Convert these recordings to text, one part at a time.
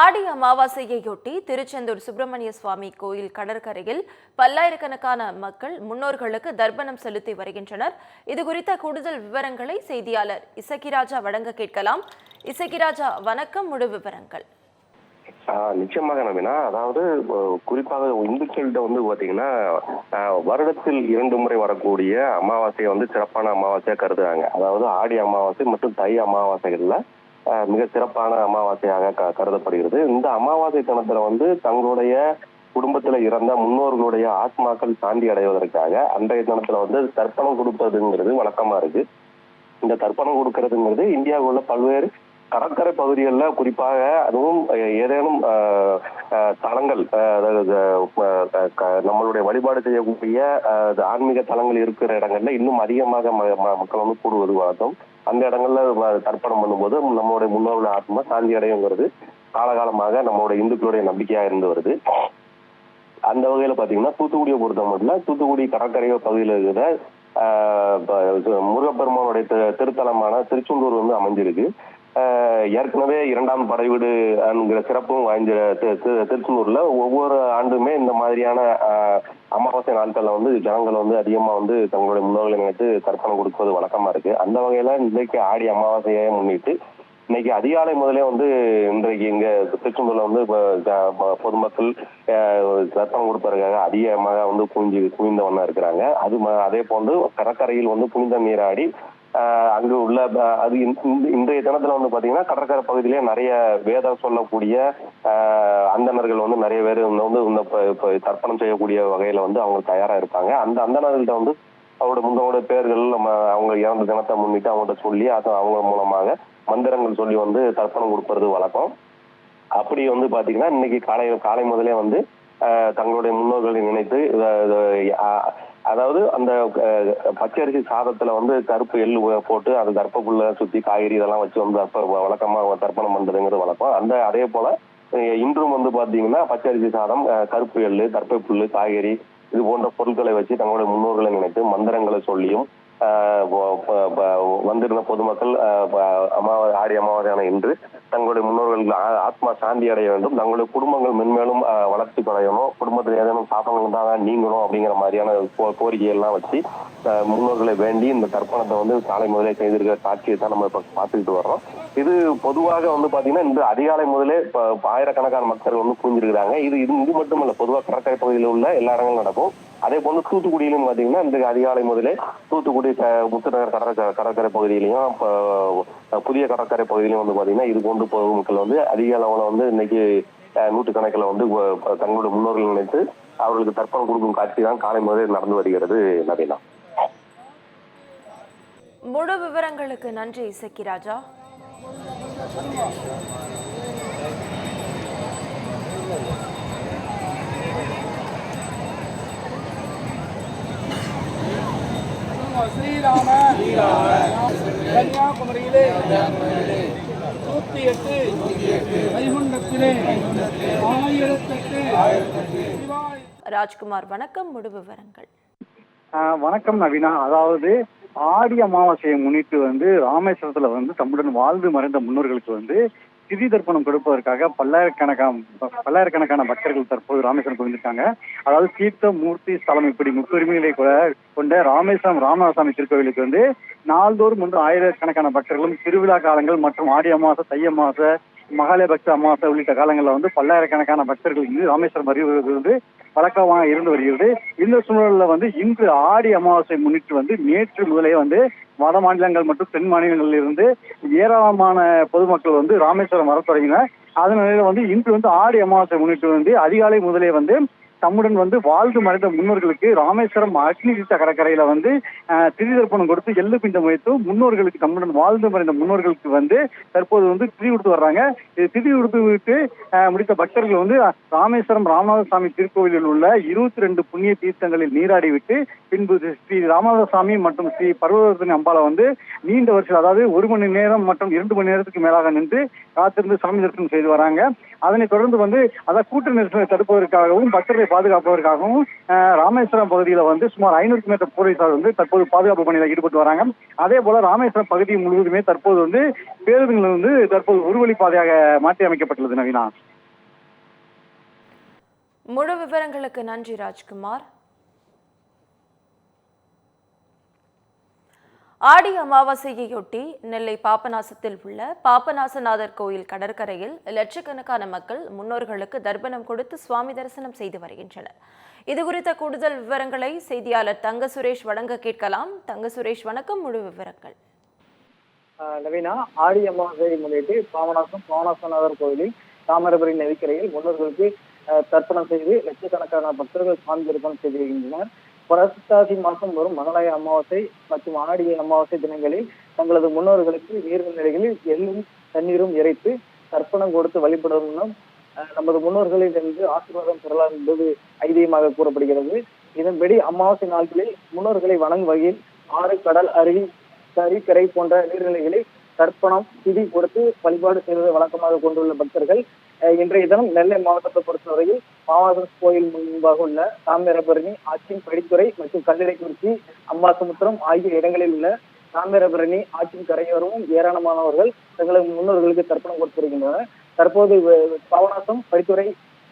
ஆடி அமாவாசையையொட்டி திருச்செந்தூர் சுப்பிரமணிய சுவாமி கோயில் கடற்கரையில் பல்லாயிரக்கணக்கான மக்கள் முன்னோர்களுக்கு தர்ப்பணம் செலுத்தி வருகின்றனர். இதுகுறித்த கூடுதல் விவரங்களை செய்தியாளர் இசக்கிராஜா வழங்க கேட்கலாம். இசக்கிராஜா, வணக்கம். முழு விவரங்கள். நிச்சயமாக நவீனா, அதாவது குறிப்பாக இந்துக்களிட்ட பாத்தீங்கன்னா வருடத்தில் 2 முறை வரக்கூடிய அமாவாசையை சிறப்பான அமாவாசையா கருதுறாங்க. அதாவது ஆடி அமாவாசை மற்றும் தை அமாவாசைகள்ல மிக சிறப்பான அமாவாசையாக கருதப்படுகிறது. இந்த அமாவாசை தினத்துல தங்களுடைய குடும்பத்துல இறந்த முன்னோர்களுடைய ஆத்மாக்கள் சாந்தி அடைவதற்காக அன்றைய தினத்துல தர்ப்பணம் கொடுப்பதுங்கிறது வழக்கமா இருக்கு. இந்த தர்ப்பணம் கொடுக்கறதுங்கிறது இந்தியாவில் உள்ள பல்வேறு கடற்கரை பகுதிகளில், குறிப்பாக அதுவும் ஏதேனும் தலங்கள், அதாவது நம்மளுடைய வழிபாடு செய்யக்கூடிய ஆன்மீக தலங்கள் இருக்கிற இடங்கள்ல இன்னும் அதிகமாக மக்கள் கூடுவது வழக்கம். அந்த இடங்கள்ல தர்ப்பணம் பண்ணும்போது நம்மளுடைய முன்னோர்கள் ஆத்மா சாந்தி அடையுங்கிறது காலகாலமாக நம்மளுடைய இந்துக்களுடைய நம்பிக்கையா இருந்து வருது. அந்த வகையில பாத்தீங்கன்னா தூத்துக்குடியை பொறுத்த மட்டும் தூத்துக்குடி கடற்கரை பகுதியில் இருக்கிற முருகப்பெருமானுடைய திருத்தலமான திருச்செந்தூர் அமைஞ்சிருக்கு. ஏற்கனவே 2ஆம் படைவீடு என்கிற சிறப்பும் வாய்ந்த திருச்செந்தூர்ல ஒவ்வொரு ஆண்டுமே இந்த மாதிரியான அமாவாசை நாட்கள்ல ஜனங்கள் அதிகமா தங்களுடைய முன்னோர்களை நினைத்து தர்ப்பணம் கொடுப்பது வழக்கமா இருக்கு. அந்த வகையில இன்றைக்கு ஆடி அமாவாசையை முன்னிட்டு இன்னைக்கு அதிகாலை முதலே இன்றைக்கு இங்க திருச்செந்தூர்ல பொதுமக்கள் தர்ப்பணம் கொடுப்பதற்காக அதிகமாக குவிந்தவண்ணா இருக்கிறாங்க. அதே போன்று கடற்கரையில் புனித நீராடி அங்கு உள்ள அது இன்றைய தினத்துல பாத்தீங்கன்னா கடற்கரை பகுதியிலே நிறைய வேதம் சொல்லக்கூடிய அந்தணர்கள் நிறைய பேர் தர்ப்பணம் செய்யக்கூடிய வகையில அவங்க தயாரா இருப்பாங்க. அந்த அந்தணர்கள்ட்ட அவங்களோட பேர்கள் அவங்க இறந்த தினத்தை முன்னிட்டு அவங்கள்ட்ட சொல்லி அவங்க மூலமாக மந்திரங்கள் சொல்லி தர்ப்பணம் கொடுப்பது வழக்கம். அப்படி பாத்தீங்கன்னா இன்னைக்கு காலை முதலே தங்களுடைய முன்னோர்களை நினைத்து, அதாவது அந்த பச்சரிசி சாதத்துல கருப்பு எள்ளு போட்டு அந்த தர்ப்பப்புள்ள சுத்தி காய்கறி இதெல்லாம் வச்சு வழக்கமா தர்ப்பணம் பண்றதுங்கிறது வழக்கம். அதே போல இன்றும் பாத்தீங்கன்னா பச்சரிசி சாதம், கருப்பு எள்ளு, தர்ப்பை புல்லு, காய்கறி இது போன்ற பொருட்களை வச்சு தங்களுடைய முன்னோர்களை நினைத்து மந்திரங்களை சொல்லியும் வந்திருந்த பொதுமக்கள் ஆடி அமாவாசையான இன்று தங்களுடைய முன்னோர்களுக்கு ஆத்மா சாந்தி அடைய வேண்டும், தங்களுடைய குடும்பங்கள் மென்மேலும் வளர்ச்சி அடையணும், குடும்பத்தில் ஏதேனும் சாபங்கள் தான் நீங்கணும் அப்படிங்கிற மாதிரியான கோரிக்கைகள்லாம் வச்சு முன்னோர்களை வேண்டி இந்த தர்ப்பணத்தை காலை முதலே செய்திருக்கிற காட்சியை தான் நம்ம இப்ப பார்த்துக்கிட்டு வர்றோம். இது பொதுவாக பாத்தீங்கன்னா இன்று அதிகாலை முதலே ஆயிரக்கணக்கான மக்கள் புரிஞ்சிருக்கிறாங்க. இது மட்டுமல்ல, பொதுவாக கடற்கரை பகுதியில் உள்ள எல்லா இடங்களும் நடக்கும். அதே போன்று தூத்துக்குடியிலும் பாத்தீங்கன்னா இந்த அதிகாலை முதலே தூத்துக்குடி முத்துநகர் கடற்கரை பகுதியிலையும் புதிய கடற்கரை பகுதியிலும் பாத்தீங்கன்னா இது போன்று பொதுமக்கள் அதிக அளவுல இன்னைக்கு நூற்றுக்கணக்கில் தங்களுடைய முன்னோர்கள் நினைத்து அவர்களுக்கு தர்ப்பணம் கொடுக்கும் காட்சி தான் காலை முதலே நடந்து வருகிறது. நவீனா, முழு விவரங்களுக்கு நன்றி இசக்கிராஜா. ஸ்ரீராம கன்னியாகுமரியிலே 108 வைகுண்டத்திலே 1008. ராஜ்குமார், வணக்கம். முழு விவரங்கள். வணக்கம் நவீனா. அதாவது ஆடி அமாவாசையை முன்னிட்டு ராமேஸ்வரத்துல தம்முடன் வாழ்ந்து மறைந்த முன்னோர்களுக்கு திதி தர்ப்பணம் கொடுப்பதற்காக பல்லாயிரக்கணக்கான பக்தர்கள் தற்போது ராமேஸ்வரம் புரிந்திருக்காங்க. அதாவது தீர்த்த மூர்த்தி ஸ்தலம் இப்படி முக்குரிமைகளை கொண்ட ராமேஸ்வரம் ராமநாதசாமி திருக்கோவிலுக்கு நாள்தோறும் ஆயிரக்கணக்கான பக்தர்களும் திருவிழா காலங்கள் மற்றும் ஆடி அமாவாசை, தை அமாவாசை, மகாலயபக்ஷ அமாவாசை உள்ளிட்ட காலங்களில் பல்லாயிரக்கணக்கான பக்தர்கள் இங்கு ராமேஸ்வரம் வருவது வழக்கமாக இருந்து வருகிறது. இந்த சூழல்ல இன்று ஆடி அமாவாசை முன்னிட்டு நேற்று முதலே வட மாநிலங்கள் மற்றும் தென் மாநிலங்களில் இருந்து ஏராளமான பொதுமக்கள் ராமேஸ்வரம் வர தொடங்கினர். அதனால இன்று ஆடி அமாவாசை முன்னிட்டு அதிகாலை முதலே தம்முடன் வாழ்ந்து மறைந்த முன்னோர்களுக்கு ராமேஸ்வரம் அக்னி தீர்த்த கடற்கரையில திதி தர்ப்பணம் கொடுத்து எள்ளு பிண்டம் வைத்து முன்னோர்களுக்கு தம்முடன் வாழ்ந்து மறைந்த முன்னோர்களுக்கு தற்போது திதி கொடுத்து வர்றாங்க. திதி கொடுத்து விட்டு முடித்த பக்தர்கள் ராமேஸ்வரம் ராமநாதசாமி திருக்கோவிலில் உள்ள 22 புண்ணிய தீர்த்தங்களில் நீராடி விட்டு பின்பு ஸ்ரீ ராமநாதசாமி மற்றும் ஸ்ரீ பர்வதவர்த்தினி அம்பாளை வந்து நீண்ட வரிசையில், அதாவது 1 மணி நேரம் மற்றும் 2 மணி நேரத்துக்கு மேலாக நின்று காத்திருந்து சாமி தரிசனம் செய்து வராங்க. அதனை தொடர்ந்து வந்து அதாவது கூட்ட நெரிசலை தடுப்பதற்காகவும் பக்தர்களை பாதுகாப்பதற்காகவும் ராமேஸ்வரம் பகுதியில் வந்து சுமார் 500க்கும் மேற்பட்ட போலீசார் வந்து தற்போது பாதுகாப்பு பணியில் ஈடுபட்டு வராங்க. அதே போல ராமேஸ்வரம் பகுதி முழுவதுமே தற்போது வந்து பேருந்துகள் வந்து தற்போது ஒரு வழி பாதையாக மாற்றி அமைக்கப்பட்டுள்ளது. நவீனா, முழு விவரங்களுக்கு நன்றி ராஜ்குமார். ஆடி அமாவாசையையொட்டி நெல்லை பாபநாசத்தில் உள்ள பாபநாசநாதர் கோயில் கடற்கரையில் லட்சக்கணக்கான மக்கள் முன்னோர்களுக்கு தர்ப்பணம் கொடுத்து சுவாமி தரிசனம் செய்து வருகின்றனர். இதுகுறித்த கூடுதல் விவரங்களை செய்தியாளர் தங்க சுரேஷ் வழங்க கேட்கலாம். தங்க சுரேஷ், வணக்கம். முழு விவரங்கள். நவீனா, ஆடி அமாவாசையை முன்னிட்டு பாபநாசநாதர் கோயிலில் தாமிரபரணி நதிக்கரையில் முன்னோர்களுக்கு தர்ப்பணம் செய்து லட்சக்கணக்கான பக்தர்கள் சாமி தரிசனம் செய்து வருகின்றனர். புரட்டாசி மாதம் வரும் மகாலய அமாவாசை மற்றும் ஆடி அமாவாசை தினங்களில் தங்களது முன்னோர்களுக்கு நீர்நிலைகளில் எள்ளும் தண்ணீரும் இறைத்து தர்ப்பணம் கொடுத்து வழிபடும் மூலம் நமது முன்னோர்களிலிருந்து ஆசீர்வாதம் பெறலாம் என்பது ஐதீகமாக கூறப்படுகிறது. இதன்படி அமாவாசை நாட்களில் முன்னோர்களை வணங்கும் வகையில் ஆறு, கடல், அருவி, கரை போன்ற நீர்நிலைகளில் தர்ப்பணம் திதி கொடுத்து வழிபாடு செய்வதை வழக்கமாக கொண்டுள்ள பக்தர்கள் இன்றைய தினம் நெல்லை மாவட்டத்தை பொறுத்தவரையில் பாபநாசம் கோயில் முன்பாக உள்ள தாமிரபரணி ஆற்றின் படித்துறை மற்றும் கல்லிடைக்குறிச்சி, அம்பாசமுத்திரம் ஆகிய இடங்களில் உள்ள தாமிரபரணி ஆற்றின் கரையோரமும் ஏராளமானவர்கள் தங்களது முன்னோர்களுக்கு தர்ப்பணம் கொடுத்து வருகின்றனர். தற்போது பாபநாசம் படித்துறை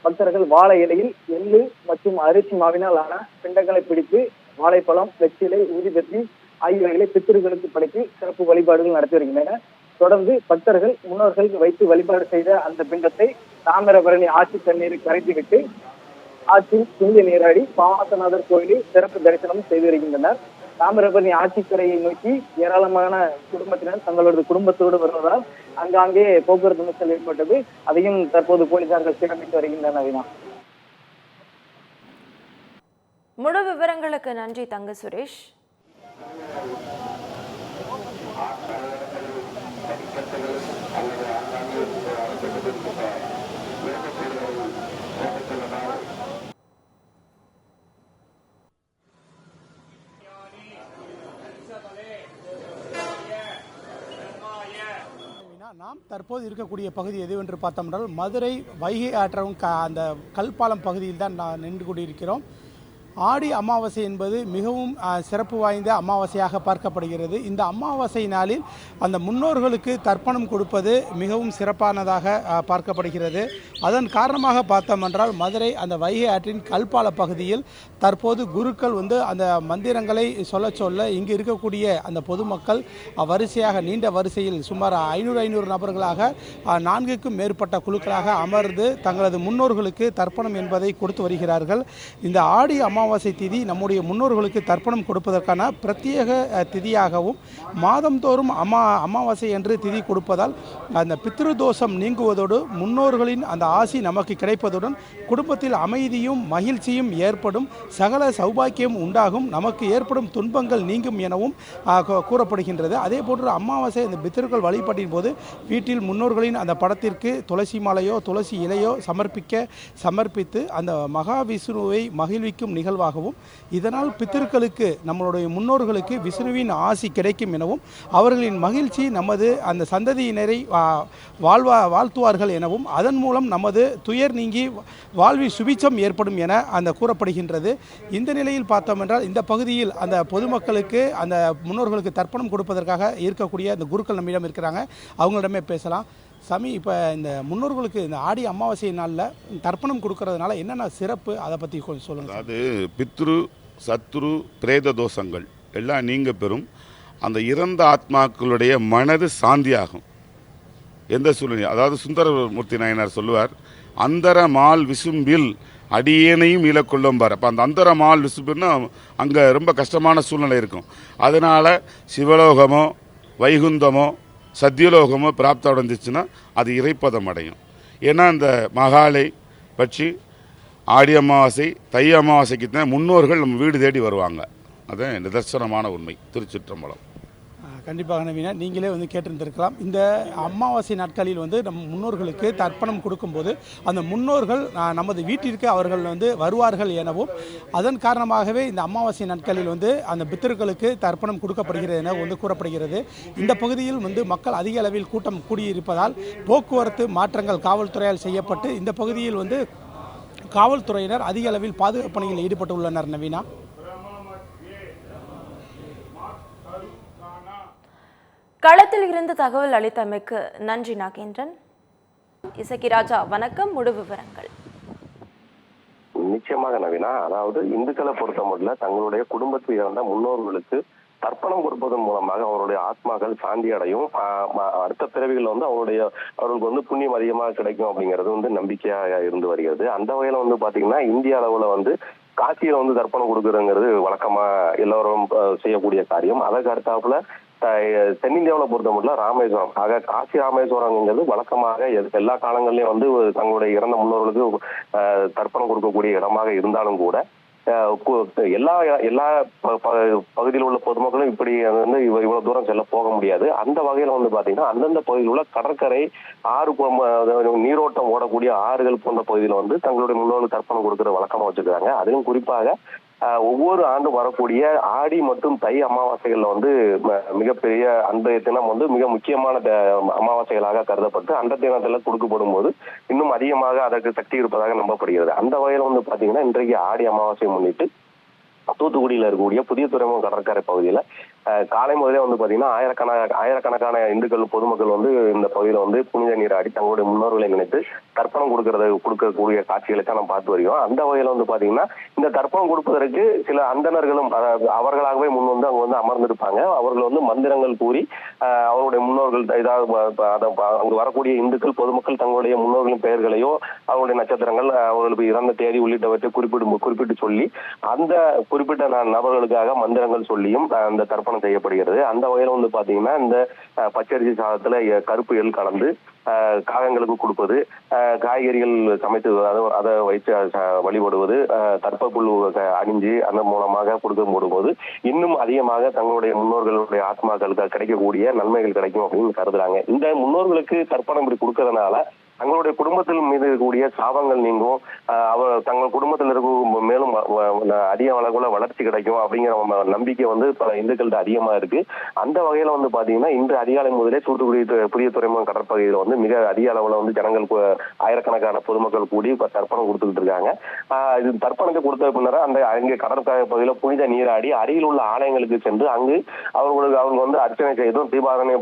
பக்தர்கள் வாழை இலையில் எள்ளு மற்றும் அரிசி மாவினால் ஆன பிண்டங்களை பிடித்து வாழைப்பழம், வெற்றிலை, ஊதிபத்தி ஆகியவைகளை பித்திருக்களுக்கு படைத்து சிறப்பு வழிபாடுகள் நடத்தி வருகின்றன. தொடர்ந்து பக்தர்கள் முன்னோர்களுக்கு வைத்து வழிபாடு செய்த அந்த பிண்டத்தை தாமிரபரணி ஆட்சி தண்ணீரில் கரைத்துவிட்டு ஆற்றில் புனித நீராடி பாபநாசநாதர் கோயிலில் சிறப்பு தரிசனம் செய்து வருகின்றனர். தாமிரபரணி ஆட்சிக்கரையை நோக்கி ஏராளமான குடும்பத்தினர் தங்களது குடும்பத்தோடு வருவதால் அங்காங்கே போக்குவரத்து நெரிசல் ஏற்பட்டது. அதையும் தற்போது போலீசார்கள் சீரமைத்து வருகின்றனர். முழு விவரங்களுக்கு நன்றி தங்க சுரேஷ். நாம் தற்போது இருக்கக்கூடிய பகுதி எதுவென்று பார்த்தோம்னால் மதுரை வைகை ஆற்றவும் அந்த கல்பாலம் பகுதியில் தான் நான் நின்று கொண்டிருக்கிறோம். ஆடி அமாவாசை என்பது மிகவும் சிறப்பு வாய்ந்த அமாவாசையாக பார்க்கப்படுகிறது. இந்த அமாவாசை நாளில் அந்த முன்னோர்களுக்கு தர்ப்பணம் கொடுப்பது மிகவும் சிறப்பானதாக பார்க்கப்படுகிறது. அதன் காரணமாக பார்த்தோம் என்றால் மதுரை அந்த வைகை ஆற்றின் கல்பால பகுதியில் தற்போது குருக்கள் வந்து அந்த மந்திரங்களை சொல்ல இங்கு இருக்கக்கூடிய அந்த பொதுமக்கள் வரிசையாக நீண்ட வரிசையில் சுமார் 500 நபர்களாக 4க்கும் மேற்பட்ட குழுக்களாக அமர்ந்து தங்களது முன்னோர்களுக்கு தர்ப்பணம் என்பதை கொடுத்து வருகிறார்கள். இந்த ஆடி அமாவாசை திதி நம்முடைய முன்னோர்களுக்கு தர்ப்பணம் கொடுப்பதற்கான பிரத்யேக திதியாகவும் மாதந்தோறும் அமாவாசை என்று திதி கொடுப்பதால் அந்த பித்ருதோஷம் நீங்குவதோடு முன்னோர்களின் அந்த ஆசி நமக்கு கிடைப்பதுடன் குடும்பத்தில் அமைதியும் மகிழ்ச்சியும் ஏற்படும், சகல சௌபாக்கியம் உண்டாகும், நமக்கு ஏற்படும் துன்பங்கள் நீங்கும் எனவும் கூறப்படுகின்றது. அதே போன்று அமாவாசை அந்த பித்ருக்கள் வழிபாட்டின் போது வீட்டில் முன்னோர்களின் அந்த படத்திற்கு துளசி மாலையோ துளசி இலையோ சமர்ப்பித்து அந்த மகாவிஷ்ணுவை மகிழ்விக்கும் நிகழ்வாகவும் இதனால் பித்திருக்களுக்கு நம்மளுடைய முன்னோர்களுக்கு விஷ்ணுவின் ஆசி கிடைக்கும் எனவும் அவர்களின் மகிழ்ச்சி நமது அந்த சந்ததியினரை வாழ்த்துவார்கள் எனவும் அதன் மூலம் நமது துயர் நீங்கி வாழ்வில் சுபிச்சம் ஏற்படும் என அந்த கூறப்படுகின்றது. இந்த நிலையில் பார்த்தோம் என்றால் இந்த பகுதியில் அந்த பொதுமக்களுக்கு அந்த முன்னோர்களுக்கு தர்ப்பணம் கொடுப்பதற்காக இருக்கக்கூடிய அந்த குருக்கள் நம்மிடம் இருக்கிறாங்க. அவங்களிடமே பேசலாம். சாமி, இப்போ இந்த முன்னோர்களுக்கு இந்த ஆடி அமாவாசை நாளில் தர்ப்பணம் கொடுக்கறதுனால என்னென்ன சிறப்பு, அதை பற்றி கொஞ்சம் சொல்லுங்கள். அது பித்ரு சத்ரு பிரேத தோஷங்கள் எல்லாம் நீங்க பெறும். அந்த இறந்த ஆத்மாக்களுடைய மனது சாந்தியாகும் எந்த சூழ்நிலை. அதாவது சுந்தரமூர்த்தி நாயனார் சொல்லுவார், அந்தர மால் விசும்பில் அடியேனையும் ஈழக்கொள்ளும்பார். அப்போ அந்த அந்தர மால் விசும்புன்னா அங்கே ரொம்ப கஷ்டமான சூழ்நிலை இருக்கும். அதனால் சிவலோகமோ வைகுந்தமோ சத்தியலோகமோ பிராப்தம் அடைஞ்சிச்சுன்னா அது இறைப்பதம் அடையும். ஏன்னா அந்த மகாலை பட்சி ஆடி அமாவாசை தை அமாவாசைக்கு தான் முன்னோர்கள் நம்ம வீடு தேடி வருவாங்க. அதான் நிதர்சனமான உண்மை. திருச்சிற்றம்பலம். கண்டிப்பாக நவீனா, நீங்களே கேட்டிருந்திருக்கலாம். இந்த அமாவாசை நாட்களில் நம் முன்னோர்களுக்கு தர்ப்பணம் கொடுக்கும்போது அந்த முன்னோர்கள் நமது வீட்டிற்கு அவர்கள் வருவார்கள் எனவும், அதன் காரணமாகவே இந்த அமாவாசை நாட்களில் அந்த பித்தர்களுக்கு தர்ப்பணம் கொடுக்கப்படுகிறது என கூறப்படுகிறது. இந்த பகுதியில் மக்கள் அதிக அளவில் கூட்டம் கூடியிருப்பதால் போக்குவரத்து மாற்றங்கள் காவல்துறையால் செய்யப்பட்டு இந்த பகுதியில் காவல்துறையினர் அதிக அளவில் பாதுகாப்பு பணியில் ஈடுபட்டுள்ளனர். நவீனா, களத்தில் இருந்து தகவல் அளித்தமைக்கு நன்றி நாகேந்திரன். இசக்கி ராஜா, வணக்கம். முழு விவரங்கள். நிச்சயமாக நவீனா, அதாவது இந்துக்களை பொறுத்த மட்டும் தங்களுடைய குடும்பத்தில் இறந்த முன்னோர்களுக்கு தர்ப்பணம் கொடுப்பதன் மூலமாக அவருடைய ஆத்மாக்கள் சாந்தி அடையும், அடுத்த பிறவிகள் அவர்களுக்கு புண்ணியம் அதிகமாக கிடைக்கும் அப்படிங்கிறது நம்பிக்கையாக இருந்து வருகிறது. அந்த வகையில பாத்தீங்கன்னா இந்திய அளவுல காசியில தர்ப்பணம் கொடுக்குறதுங்கிறது வழக்கமா எல்லாரும் செய்யக்கூடிய காரியம். அதற்கு அடுத்தாப்புல தென்னிந்தியாவில பொறுத்த மட்டும் ராமேஸ்வரம், ஆக காசி ராமேஸ்வரம்ங்கிறது வழக்கமாக எல்லா காலங்கள்லயும் தங்களுடைய இறந்த முன்னோர்களுக்கு தர்ப்பணம் கொடுக்கக்கூடிய இடமாக இருந்தாலும் கூட எல்லா பகுதியில் உள்ள பொதுமக்களும் இப்படி இவ்வளவு தூரம் செல்ல போக முடியாது. அந்த வகையில பாத்தீங்கன்னா அந்தந்த பகுதியில் உள்ள கடற்கரை, ஆறு, நீரோட்டம் ஓடக்கூடிய ஆறுகள் போன்ற பகுதியில தங்களுடைய முன்னோர்களுக்கு தர்ப்பணம் கொடுக்கிற வழக்கமா வச்சிருக்காங்க. அதிலும் குறிப்பாக ஒவ்வொரு ஆண்டும் வரக்கூடிய ஆடி மற்றும் தை அமாவாசைகள்ல மிகப்பெரிய அந்த தினம் மிக முக்கியமான அமாவாசைகளாக கருதப்பட்டு அந்த தினத்துல கொடுக்கப்படும் போது இன்னும் அதிகமாக அதற்கு சக்தி இருப்பதாக நம்பப்படுகிறது. அந்த வகையில பாத்தீங்கன்னா இன்றைக்கு ஆடி அமாவாசையை முன்னிட்டு தூத்துக்குடியில இருக்கக்கூடிய புதிய துறைமுகம் கடற்கரை பகுதியில காலை முதலே பாத்தீங்கன்னா ஆயிரக்கணக்கான இந்துக்கள் பொதுமக்கள் இந்த பகுதியில புனித நீராடி தங்களுடைய முன்னோர்களை நினைத்து தர்ப்பணம் கொடுக்கக்கூடிய காட்சிகளை நம்ம பார்த்து வருகிறோம். அந்த வகையில பாத்தீங்கன்னா இந்த தர்ப்பணம் கொடுப்பதற்கு சில அந்தணர்களும் அவர்களாகவே முன் அங்க அமர்ந்திருப்பாங்க. அவர்கள் மந்திரங்கள் கூறி அவருடைய முன்னோர்கள் அங்கு வரக்கூடிய இந்துக்கள் பொதுமக்கள் தங்களுடைய முன்னோர்களின் பெயர்களையோ அவருடைய நட்சத்திரங்கள் அவர்களுக்கு இறந்த தேதி உள்ளிட்டவற்றை குறிப்பிட்டு சொல்லி அந்த குறிப்பிட்ட நபர்களுக்காக மந்திரங்கள் சொல்லியும் அந்த தர்ப்பணம் செய்யப்படுகிறது. அந்த வகையில பாத்தீங்கன்னா இந்த பச்சரிசி சாதத்துல கருப்பு எள் கலந்து காகங்களுக்கு கொடுப்பது, காய்கறிகள் சமைத்து அதை வைத்து வழிபடுவது, தர்ப்பப்புல் அணிஞ்சு அந்த மூலமாக கொடுக்கும் போது இன்னும் அதிகமாக தங்களுடைய முன்னோர்களுடைய ஆத்மாக்களுக்கு கிடைக்கக்கூடிய நன்மைகள் கிடைக்கும் அப்படின்னு கருதுறாங்க. இந்த முன்னோர்களுக்கு தர்ப்பணம் இப்படி கொடுக்கறதுனால தங்களுடைய குடும்பத்தில் மீது இருக்கக்கூடிய சாபங்கள் நீங்கும், தங்கள் குடும்பத்தில் இருக்க மேலும் அதிக அளவுல வளர்ச்சி கிடைக்கும் அப்படிங்கிற நம்பிக்கை பல இந்துக்கள்கிட்ட அதிகமா இருக்கு. அந்த வகையில பாத்தீங்கன்னா இன்று அதிகாலை முதலே தூத்துக்குடி புதிய துறைமுகம் கடற்பகுதியில மிக அதிக அளவுல ஜனங்கள் ஆயிரக்கணக்கான பொதுமக்கள் கூடி தர்ப்பணம் கொடுத்துக்கிட்டு இருக்காங்க. இது தர்ப்பணத்தை கொடுத்த பின்னர் அங்கே கடற்கரை பகுதியில புனித நீராடி அருகில் உள்ள ஆலயங்களுக்கு சென்று அங்கு அவங்க அர்ச்சனை செய்தும் தீபாராதனை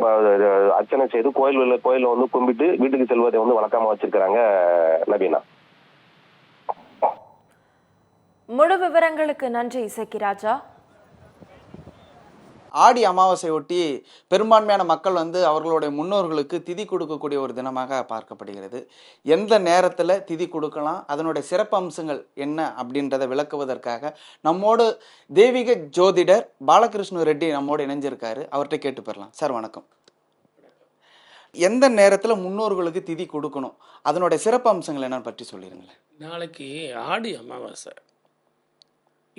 அர்ச்சனை செய்து கோயில கும்பிட்டு வீட்டுக்கு செல்வதை வழக்கமா வச்சிருக்காங்க. நவீனா, முழு விவரங்களுக்கு நன்றி இசக்கி ராஜா. ஆடி அமாவாசை ஒட்டி பெரும்பான்மையான மக்கள் அவர்களுடைய முன்னோர்களுக்கு திதி கொடுக்கக்கூடிய ஒரு தினமாக பார்க்கப்படுகிறது. எந்த நேரத்தில் திதி கொடுக்கலாம், அதனுடைய சிறப்பு அம்சங்கள் என்ன அப்படின்றத விளக்குவதற்காக நம்மோடு தெய்வீக ஜோதிடர் பாலகிருஷ்ண ரெட்டி நம்மோடு இணைஞ்சிருக்காரு. அவர்கிட்ட கேட்டு பெறலாம். சார் வணக்கம். எந்த நேரத்தில் முன்னோர்களுக்கு திதி கொடுக்கணும், அதனுடைய சிறப்பு அம்சங்கள் என்னன்னு பற்றி சொல்லிடுங்களேன். நாளைக்கு ஆடி அமாவாசை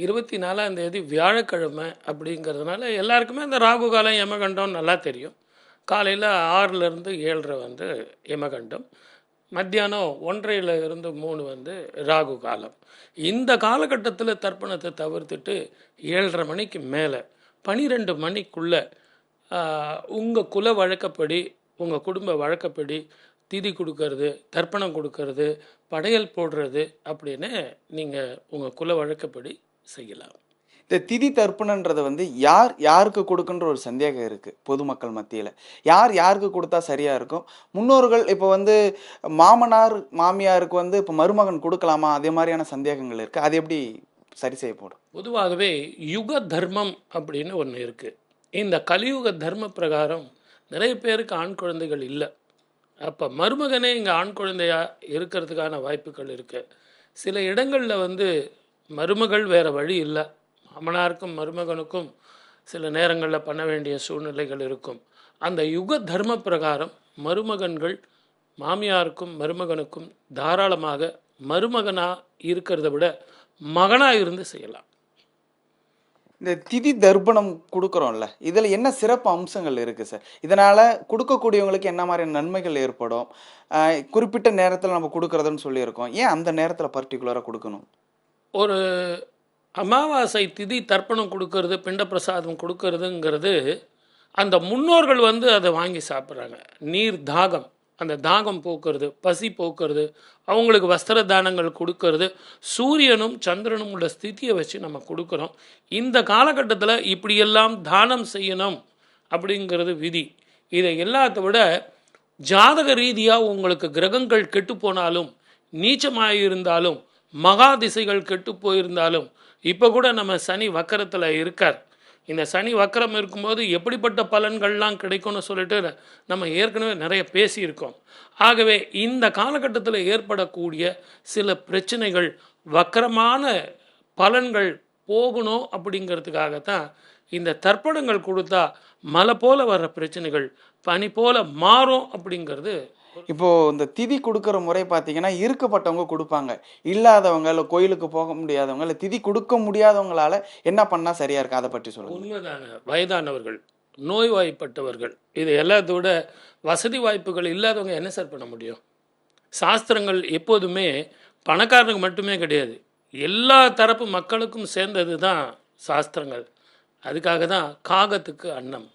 24ஆம் தேதி வியாழக்கிழமை அப்படிங்கிறதுனால எல்லாருக்குமே அந்த ராகு காலம் யமகண்டம் நல்லா தெரியும். காலையில் 6லேருந்து 7:30 யமகண்டம், மத்தியானம் 1:30லேருந்து 3 ராகு காலம். இந்த காலகட்டத்தில் தர்ப்பணத்தை தவிர்த்துட்டு 7:30 மணிக்கு மேலே 12 மணிக்குள்ளே உங்கள் குல வழக்கப்படி உங்கள் குடும்ப வழக்கப்படி திதி கொடுக்கறது, தர்ப்பணம் கொடுக்கறது, படையல் போடுறது அப்படின்னு நீங்கள் உங்கள் குல வழக்கப்படி செய்யலாம். இந்த திதி தர்ப்பணன்றது யாருக்கு கொடுக்குன்ற ஒரு சந்தேகம் இருக்குது பொதுமக்கள் மத்தியில். யாருக்கு கொடுத்தா சரியாக இருக்கும்? முன்னோர்கள் இப்போ மாமனார் மாமியாருக்கு இப்போ மருமகன் கொடுக்கலாமா, அதே மாதிரியான சந்தேகங்கள் இருக்குது. அது எப்படி சரி செய்யப்படும்? பொதுவாகவே யுக தர்மம் அப்படின்னு ஒன்று இருக்குது. இந்த கலியுக தர்ம பிரகாரம் நிறைய பேருக்கு ஆண் குழந்தைகள் இல்லை. அப்போ மருமகனே இங்கே ஆண் குழந்தையாக இருக்கிறதுக்கான வாய்ப்புகள் இருக்குது. சில இடங்களில் மருமகள் வேறு வழி இல்லை, மாமனாருக்கும் மருமகனுக்கும் சில நேரங்களில் பண்ண வேண்டிய சூழ்நிலைகள் இருக்கும். அந்த யுக தர்ம பிரகாரம் மருமகன்கள் மாமியாருக்கும் மருமகனுக்கும் தாராளமாக மருமகனாக இருக்கிறத விட மகனாக இருந்து செய்யலாம். இந்த திதி தர்ப்பணம் கொடுக்குறோம்ல, இதில் என்ன சிறப்பு அம்சங்கள் இருக்குது சார்? இதனால் கொடுக்கக்கூடியவங்களுக்கு என்ன மாதிரியான நன்மைகள் ஏற்படும்? குறிப்பிட்ட நேரத்தில் நம்ம கொடுக்குறதுன்னு சொல்லியிருக்கோம். ஏன் அந்த நேரத்தில் பர்டிகுலராக கொடுக்கணும்? ஒரு அமாவாசை திதி தர்ப்பணம் கொடுக்கறது, பிண்ட பிரசாதம் கொடுக்கறதுங்கிறது அந்த முன்னோர்கள் வந்து அதை வாங்கி சாப்பிட்றாங்க. நீர் தாகம், அந்த தாகம் போக்குறது, பசி போக்குறது, அவங்களுக்கு வஸ்திர தானங்கள் கொடுக்கறது, சூரியனும் சந்திரனும் உள்ள ஸ்திதியை வச்சு நம்ம கொடுக்குறோம். இந்த காலகட்டத்தில் இப்படியெல்லாம் தானம் செய்யணும் அப்படிங்கிறது விதி. இதை எல்லாத்த விட ஜாதக ரீதியாக உங்களுக்கு கிரகங்கள் கெட்டு போனாலும், நீச்சமாக இருந்தாலும், மகா திசைகள் கெட்டு போயிருந்தாலும், இப்போ கூட நம்ம சனி வக்கரத்தில் இருக்கார். இந்த சனி வக்கரம் இருக்கும்போது எப்படிப்பட்ட பலன்கள்லாம் கிடைக்கும்னு சொல்லிட்டு நம்ம ஏற்கனவே நிறைய பேசியிருக்கோம். ஆகவே இந்த காலகட்டத்தில் ஏற்படக்கூடிய சில பிரச்சனைகள், வக்கரமான பலன்கள் போகணும் அப்படிங்கிறதுக்காகத்தான் இந்த தர்ப்பணங்கள் கொடுத்தா மலை போல வர்ற பிரச்சனைகள் பனி போல மாறும் அப்படிங்கிறது. இப்போது இந்த திதி கொடுக்குற முறை பார்த்தீங்கன்னா, இருக்கப்பட்டவங்க கொடுப்பாங்க, இல்லாதவங்க இல்லை கோயிலுக்கு போக முடியாதவங்க இல்லை திதி கொடுக்க முடியாதவங்களால என்ன பண்ணால் சரியாக இருக்கும், அதை பற்றி சொல்லுங்கள். உண்மைதாங்க. வயதானவர்கள், நோய்வாய்ப்பட்டவர்கள், இது எல்லாத்த விட வசதி வாய்ப்புகள் இல்லாதவங்க என்ன சார் பண்ண முடியும்? சாஸ்திரங்கள் எப்போதுமே பணக்காரனுக்கு மட்டுமே கிடையாது, எல்லா தரப்பு மக்களுக்கும் சேர்ந்தது தான் சாஸ்திரங்கள். அதுக்காக தான் காகத்துக்கு அன்னம்.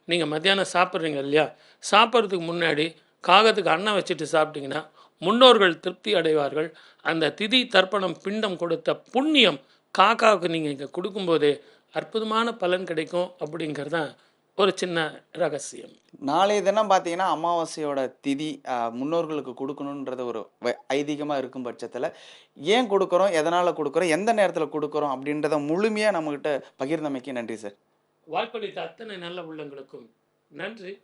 நீங்கள் மத்தியானம் சாப்பிட்றீங்க இல்லையா, சாப்பிட்றதுக்கு முன்னாடி காகத்துக்கு அன்னம் வச்சுட்டு சாப்பிட்டீங்கன்னா முன்னோர்கள் திருப்தி அடைவார்கள். அந்த திதி தர்ப்பணம் பிண்டம் கொடுத்த புண்ணியம் காக்காவுக்கு நீங்கள் இங்கே கொடுக்கும்போதே அற்புதமான பலன் கிடைக்கும் அப்படிங்கிறது தான் ஒரு சின்ன ரகசியம். நாளைய தினம் பார்த்தீங்கன்னா அமாவாசையோட திதி முன்னோர்களுக்கு கொடுக்கணுன்றது ஒரு ஐதீகமாக இருக்கும் பட்சத்தில் ஏன் கொடுக்குறோம், எதனால் கொடுக்குறோம், எந்த நேரத்தில் கொடுக்குறோம் அப்படின்றத முழுமையாக நம்மக்கிட்ட பகிர்ந்தமைக்கு நன்றி சார். வாய்ப்பளித்த அத்தனை நல்ல உள்ளங்களுக்கும் நன்றி.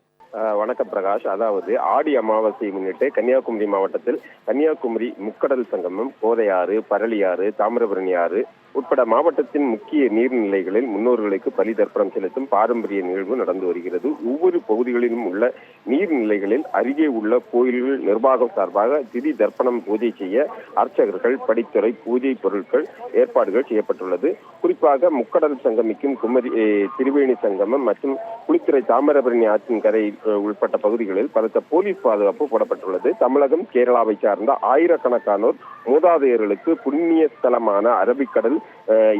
வணக்கம் பிரகாஷ். அதாவது ஆடி அமாவாசையை முன்னிட்டு கன்னியாகுமரி மாவட்டத்தில் கன்னியாகுமரி முக்கடல் சங்கமம், கோதையாறு, பரளியாறு, தாமிரபரணி ஆறு உட்பட மாவட்டத்தின் முக்கிய நீர்நிலைகளில் முன்னோர்களுக்கு பலி தர்ப்பணம் செலுத்தும் பாரம்பரிய நிகழ்வு நடந்து வருகிறது. ஒவ்வொரு பகுதிகளிலும் உள்ள நீர்நிலைகளில் அருகே உள்ள கோயில்கள் நிர்வாகம் சார்பாக திதி தர்ப்பணம் பூஜை செய்ய அர்ச்சகர்கள், படித்துறை, பூஜை பொருட்கள் ஏற்பாடுகள் செய்யப்பட்டுள்ளது. குறிப்பாக முக்கடல் சங்கமிக்கும் குமரி திரிவேணி சங்கமம் மற்றும் குளித்துறை தாமிரபரணி ஆற்றின் கரை உள்பட்ட பகுதிகளில் பலத்த போலீஸ் பாதுகாப்பு போடப்பட்டுள்ளது. தமிழகம், கேரளாவை சார்ந்த ஆயிரக்கணக்கானோர் மூதாதையர்களுக்கு புண்ணிய ஸ்தலமான அரபிக்கடல்,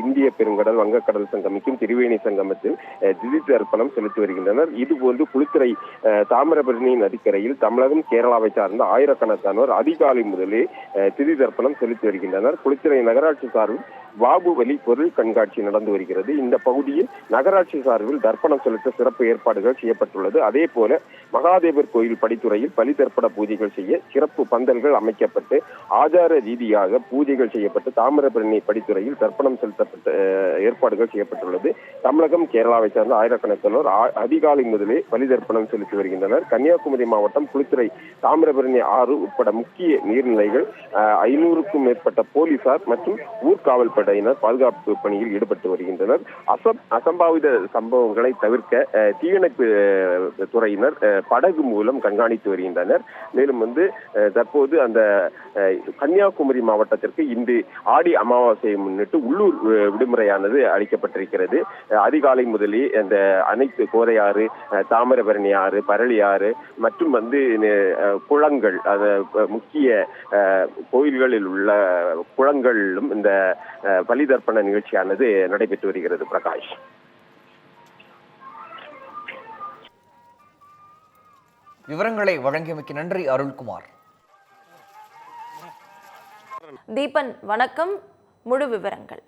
இந்திய பெருங்கடல், வங்கக்கடல் சங்கமிக்கும் திரிவேணி சங்கமத்தில் திதி தர்ப்பணம் செலுத்தி வருகின்றனர். இதுபோன்று குளித்துறை தாமிரபரணி நதிக்கரையில் தமிழகம், கேரளாவை சார்ந்த ஆயிரக்கணக்கானோர் அதிகாலை முதலே திதி தர்ப்பணம் செலுத்தி வருகின்றனர். குளித்துறை நகராட்சி சார்பில் பாபுபலி பொருள் கண்காட்சி நடந்து வருகிறது. இந்த பகுதியில் நகராட்சி சார்பில் தர்ப்பணம் செலுத்த சிறப்பு ஏற்பாடுகள் செய்யப்பட்டுள்ளது. அதே போல மகாதேவர் கோயில் படித்துறையில் பலி தர்ப்பண பூஜைகள் செய்ய சிறப்பு பந்தல்கள் அமைக்கப்பட்டு ஆச்சார ரீதியாக பூஜைகள் செய்யப்பட்டு தாமிரபரணி படித்துறையில் தர்ப்பணம் செலுத்தப்பட்ட ஏற்பாடுகள் செய்யப்பட்டுள்ளது. தமிழகம், கேரளாவை சார்ந்த ஆயிரக்கணக்கானோர் அதிகாலை முதலே பலி தர்ப்பணம் செலுத்தி வருகின்றனர். கன்னியாகுமரி மாவட்டம் குளித்துறை தாமிரபரணி ஆறு உட்பட முக்கிய நீர்நிலைகள் 500க்கும் மேற்பட்ட போலீசார் மற்றும் ஊர்காவல் படையினர் பாதுகாப்பு பணியில் ஈடுபட்டு வருகின்றனர். அசம்பாவித சம்பவங்களை தவிர்க்க தீயணைப்பு துறையினர் படகு மூலம் கண்காணித்து வருகின்றனர். மேலும் தற்போது அந்த கன்னியாகுமரி மாவட்டத்திற்கு இன்று ஆடி அமாவாசையை முன்னிட்டு உள்ளூர் விடுமுறையானது அளிக்கப்பட்டிருக்கிறது. அதிகாலை முதலே அந்த அனைத்து கோதையாறு, தாமிரபரணி ஆறு, பரளி ஆறு மற்றும் குளங்கள், முக்கிய கோயில்களில் உள்ள குளங்களிலும் இந்த பலி தர்ப்பண நிகழ்ச்சியானது நடைபெற்று வருகிறது. பிரகாஷ். விவரங்களை வழங்கியமைக்கு நன்றி அருள்குமார். தீபன் வணக்கம். முழு விவரங்கள்.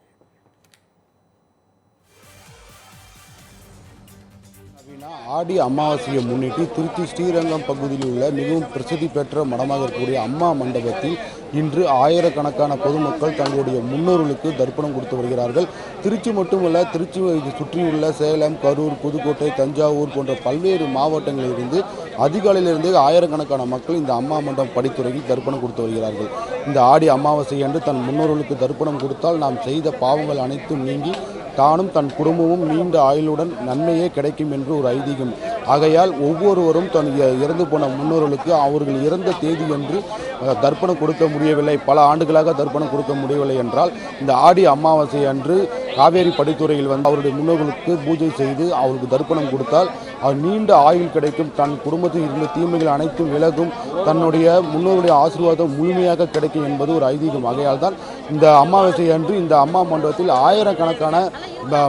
ஆடி அமாவாசையை முன்னிட்டு திருச்சி ஸ்ரீரங்கம் பகுதியில் உள்ள மிகவும் பிரசித்தி பெற்ற மடமாக இருக்கக்கூடிய அம்மா மண்டபத்தில் இன்று ஆயிரக்கணக்கான பொதுமக்கள் தங்களுடைய முன்னோர்களுக்கு தர்ப்பணம் கொடுத்து வருகிறார்கள். திருச்சி மட்டுமல்ல, திருச்சி சுற்றியுள்ள சேலம், கரூர், புதுக்கோட்டை, தஞ்சாவூர் போன்ற பல்வேறு மாவட்டங்களிலிருந்து அதிகாலையிலிருந்து ஆயிரக்கணக்கான மக்கள் இந்த அம்மா மண்டபம் படித்துறையில் தர்ப்பணம் கொடுத்து வருகிறார்கள். இந்த ஆடி அமாவாசை அன்று தன் முன்னோர்களுக்கு தர்ப்பணம் கொடுத்தால் நாம் செய்த பாவங்கள் அனைத்தும் நீங்கி தானும் தன் குடும்பமும் நீண்ட ஆயுளுடன் நன்மையே கிடைக்கும் என்று ஒரு ஐதீகம். ஆகையால் ஒவ்வொருவரும் தன் இறந்து போன முன்னோர்களுக்கு அவர்கள் இறந்த தேதி என்று தர்ப்பணம் கொடுக்க முடியவில்லை, பல ஆண்டுகளாக தர்ப்பணம் கொடுக்க முடியவில்லை என்றால் இந்த ஆடி அமாவாசை அன்று காவேரி படித்துறையில் வந்து அவருடைய முன்னோர்களுக்கு பூஜை செய்து அவருக்கு தர்ப்பணம் கொடுத்தால் அவர் நீண்ட ஆயுள் கிடைக்கும், தன் குடும்பத்தில் இருந்த தீமைகள் அனைத்தும் விலகும், தன்னுடைய முன்னோருடைய ஆசீர்வாதம் முழுமையாக கிடைக்கும் என்பது ஒரு ஐதீகம். ஆகையால் தான் இந்த அமாவாசை அன்று இந்த அம்மா மண்டபத்தில் ஆயிரக்கணக்கான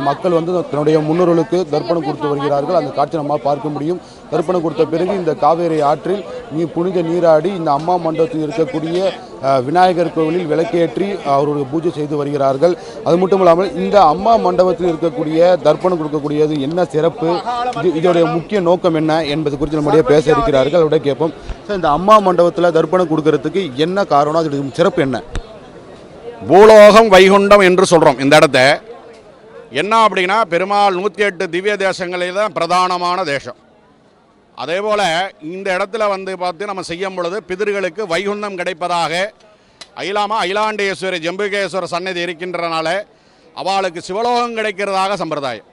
மக்கள் வந்து தன்னுடைய முன்னோர்களுக்கு தர்ப்பணம் கொடுத்து வருகிறார்கள். அந்த காட்சி நம்மால் பார்க்க முடியும். தர்ப்பணம் கொடுத்த பிறகு இந்த காவேரி ஆற்றில் புனித நீராடி இந்த அம்மா மண்டபத்தில் இருக்கக்கூடிய விநாயகர் கோவிலில் விளக்கேற்றி அவருடைய பூஜை செய்து வருகிறார்கள். அது மட்டும் இல்லாமல் இந்த அம்மா மண்டபத்தில் இருக்கக்கூடிய தர்ப்பணம் கொடுக்கக்கூடியது என்ன சிறப்பு, இதோடைய முக்கிய நோக்கம் என்ன என்பது குறித்து நம்முடைய பேச இருக்கிறார்கள். அவருடைய கேட்போம். இந்த அம்மா மண்டபத்தில் தர்ப்பணம் கொடுக்கறதுக்கு என்ன காரணம், அதோடைய சிறப்பு என்ன? பூலோகம் வைகுண்டம் என்று சொல்கிறோம். இந்த இடத்த என்ன அப்படின்னா, பெருமாள் 108 திவ்ய தேசங்களில் தான் பிரதானமான தேசம். அதே போல் இந்த இடத்துல வந்து பார்த்து நம்ம செய்யும் பொழுது பிதர்களுக்கு வைகுண்டம் கிடைப்பதாக அகிலாண்டேஸ்வரி ஜம்புகேஸ்வர சன்னதி இருக்கின்றனால அவளுக்கு சிவலோகம் கிடைக்கிறதாக சம்பிரதாயம்.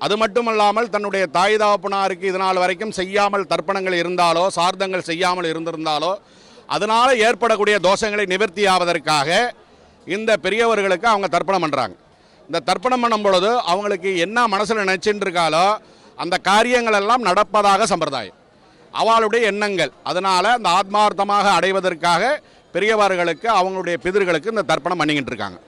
அது மட்டுமல்லாமல் தன்னுடைய தாய் தகப்பனாருக்கு இதனால் வரைக்கும் செய்யாமல் தர்ப்பணங்கள் இருந்தாலோ சார்த்தங்கள் செய்யாமல் இருந்திருந்தாலோ அதனால் ஏற்படக்கூடிய தோஷங்களை நிவர்த்தி ஆவதற்காக இந்த பெரியவர்களுக்கு அவங்க தர்ப்பணம் பண்ணுறாங்க. இந்த தர்ப்பணம் பண்ணும் பொழுது அவங்களுக்கு என்ன மனசில் நினச்சின்னு இருக்காலோ அந்த காரியங்கள் எல்லாம் நடப்பதாக சம்பிரதாயம், அவளுடைய எண்ணங்கள். அதனால் அந்த ஆத்மார்த்தமாக அடைவதற்காக பெரியவர்களுக்கு அவங்களுடைய பிதர்களுக்கு இந்த தர்ப்பணம் பண்ணிக்கிட்டு இருக்காங்க.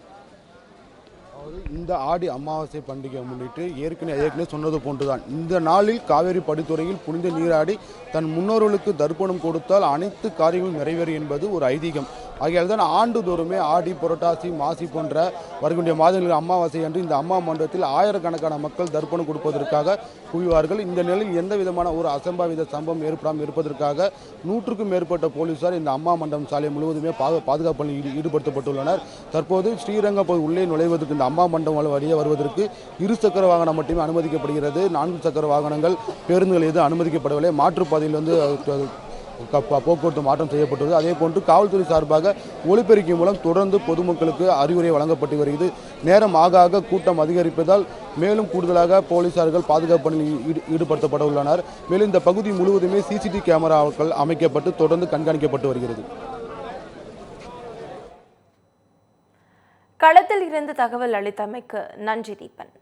இந்த ஆடி அமாவாசை பண்டிகையை முன்னிட்டு ஏற்கனவே சொன்னது போன்றுதான் இந்த நாளில் காவேரி படித்துறையில் புனித நீராடி தன் முன்னோர்களுக்கு தர்ப்பணம் கொடுத்தால் அனைத்து காரியங்களும் நிறைவேறும் என்பது ஒரு ஐதீகம். ஆகையால் தான் ஆண்டுதோறுமே ஆடி, புரட்டாசி, மாசி போன்ற வருகின்ற மாதங்களில் அமாவாசை அன்று இந்த அம்மா மண்டபத்தில் ஆயிரக்கணக்கான மக்கள் தர்ப்பணம் கொடுப்பதற்காக குவிவார்கள். இந்த நிலையில் எந்த விதமான ஒரு அசம்பாவித சம்பவம் ஏற்படாமல் இருப்பதற்காக 100க்கும் மேற்பட்ட போலீசார் இந்த அம்மா மண்டபம் சாலை முழுவதுமே பாதுகாப்பு பணியில் ஈடுபடுத்தப்பட்டுள்ளனர். தற்போது ஸ்ரீரங்கம் உள்ளே நுழைவதற்கு இந்த அம்மா மண்டபம் வழியே வருவதற்கு 2 சக்கர வாகனம் மட்டுமே அனுமதிக்கப்படுகிறது. 4 சக்கர வாகனங்கள், பேருந்துகள் எதுவும் அனுமதிக்கப்படவில்லை. மாற்றுப்பாதையில் வந்து போக்குவரத்து மாற்றம் செய்யப்பட்டுள்ளது. அதே போன்று காவல்துறை சார்பாக ஒலிபெருக்கி மூலம் தொடர்ந்து பொதுமக்களுக்கு அறிவுரை வழங்கப்பட்டு வருகிறது. நேரம் ஆக ஆக கூட்டம் அதிகரிப்பதால் மேலும் கூடுதலாக போலீசார்கள் பாதுகாப்பு பணியில் ஈடுபடுத்தப்பட உள்ளனர். மேலும் இந்த பகுதி முழுவதுமே CCTV கேமராக்கள் அமைக்கப்பட்டு தொடர்ந்து கண்காணிக்கப்பட்டு வருகிறது. களத்தில் இருந்து தகவல் அளித்தமைக்கு நன்றி தீபன்.